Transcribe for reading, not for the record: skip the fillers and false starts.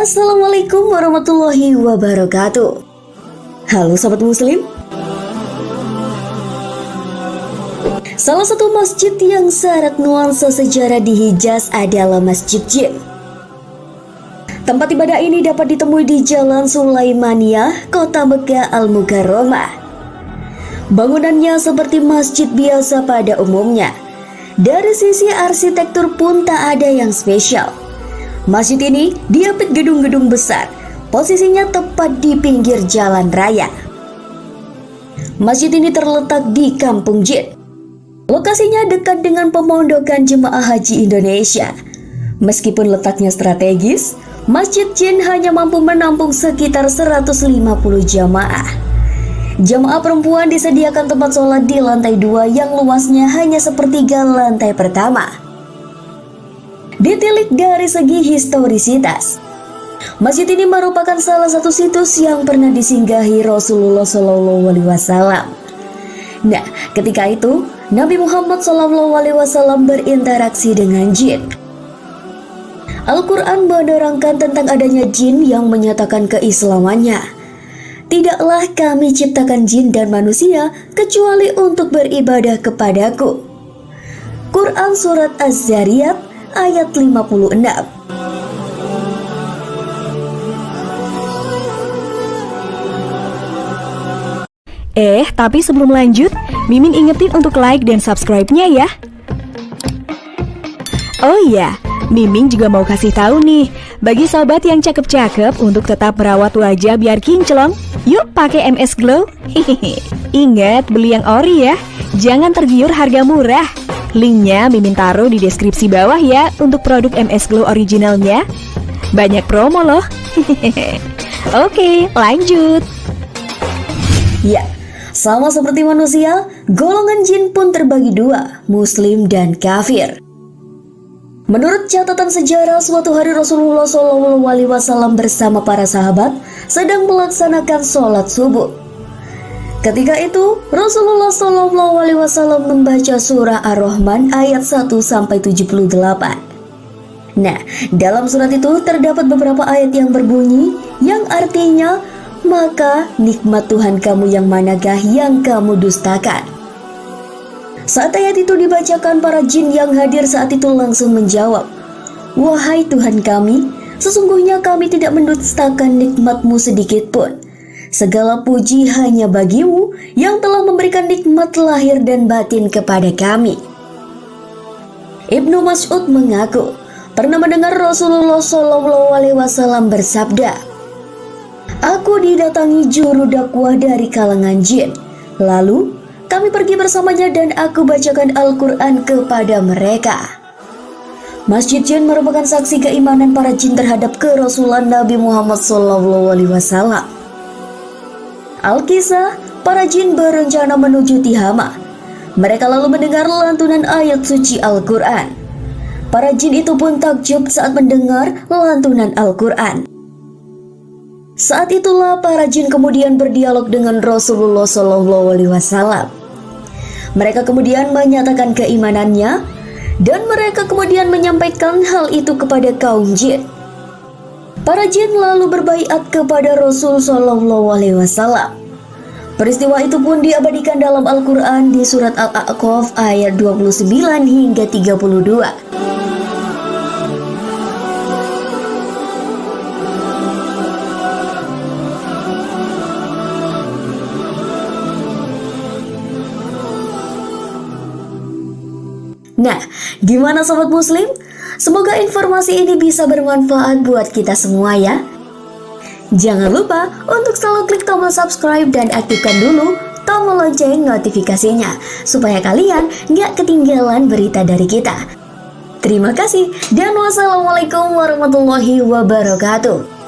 Assalamualaikum warahmatullahi wabarakatuh. Halo Sobat Muslim. Salah satu masjid yang syarat nuansa sejarah di Hijaz adalah Masjid Jin. Tempat ibadah ini dapat ditemui di Jalan Sulaimaniyah, Kota Mekah Al-Mukarramah. Bangunannya seperti masjid biasa pada umumnya. Dari sisi arsitektur pun tak ada yang spesial. Masjid ini diapit gedung-gedung besar, posisinya tepat di pinggir jalan raya. Masjid ini terletak di Kampung Jin. Lokasinya dekat dengan pemondokan jemaah haji Indonesia. Meskipun letaknya strategis, Masjid Jin hanya mampu menampung sekitar 150 jamaah. Jamaah perempuan disediakan tempat sholat di lantai 2 yang luasnya hanya sepertiga lantai pertama. Ditilik dari segi historisitas, masjid ini merupakan salah satu situs yang pernah disinggahi Rasulullah SAW. Nah, ketika itu Nabi Muhammad SAW berinteraksi dengan jin. Al-Quran menerangkan tentang adanya jin yang menyatakan keislamannya. Tidaklah kami ciptakan jin dan manusia kecuali untuk beribadah kepadaku. Quran Surat Az-Zariyat ayat 56. Tapi sebelum lanjut, Mimin ingetin untuk like dan subscribe-nya ya. Oh iya, Mimin juga mau kasih tahu nih, bagi sobat yang cakep-cakep untuk tetap merawat wajah biar kinclong, yuk pakai MS Glow. Ingat, beli yang ori ya, jangan tergiur harga murah. Linknya Mimin taruh di deskripsi bawah ya untuk produk MS Glow originalnya. Banyak promo loh. Oke, lanjut. Ya, sama seperti manusia, golongan jin pun terbagi dua, muslim dan kafir. Menurut catatan sejarah, suatu hari Rasulullah SAW bersama para sahabat sedang melaksanakan sholat subuh. Ketika itu, Rasulullah SAW membaca surah Ar-Rahman ayat 1-78. Nah, dalam surat itu terdapat beberapa ayat yang berbunyi, yang artinya, maka nikmat Tuhan kamu yang manakah yang kamu dustakan. Saat ayat itu dibacakan, para jin yang hadir saat itu langsung menjawab, wahai Tuhan kami, sesungguhnya kami tidak mendustakan nikmat-Mu sedikit pun. Segala puji hanya bagimu yang telah memberikan nikmat lahir dan batin kepada kami. Ibnu Mas'ud mengaku pernah mendengar Rasulullah SAW bersabda, aku didatangi juru dakwah dari kalangan jin. Lalu kami pergi bersamanya dan aku bacakan Al-Quran kepada mereka. Masjid Jin merupakan saksi keimanan para jin terhadap kerasulan Nabi Muhammad SAW. Al-Kisah, para jin berencana menuju Tihama. Mereka lalu mendengar lantunan ayat suci Al-Quran. Para jin itu pun takjub saat mendengar lantunan Al-Quran. Saat itulah para jin kemudian berdialog dengan Rasulullah SAW. Mereka kemudian menyatakan keimanannya, dan mereka kemudian menyampaikan hal itu kepada kaum jin. Para jin lalu berbaiat kepada Rasul SAW. Peristiwa itu pun diabadikan dalam Al-Quran di surat Al-A'qaf ayat 29 hingga 32. Nah, gimana Sobat Muslim? Semoga informasi ini bisa bermanfaat buat kita semua ya. Jangan lupa untuk selalu klik tombol subscribe dan aktifkan dulu tombol lonceng notifikasinya supaya kalian gak ketinggalan berita dari kita. Terima kasih dan wassalamualaikum warahmatullahi wabarakatuh.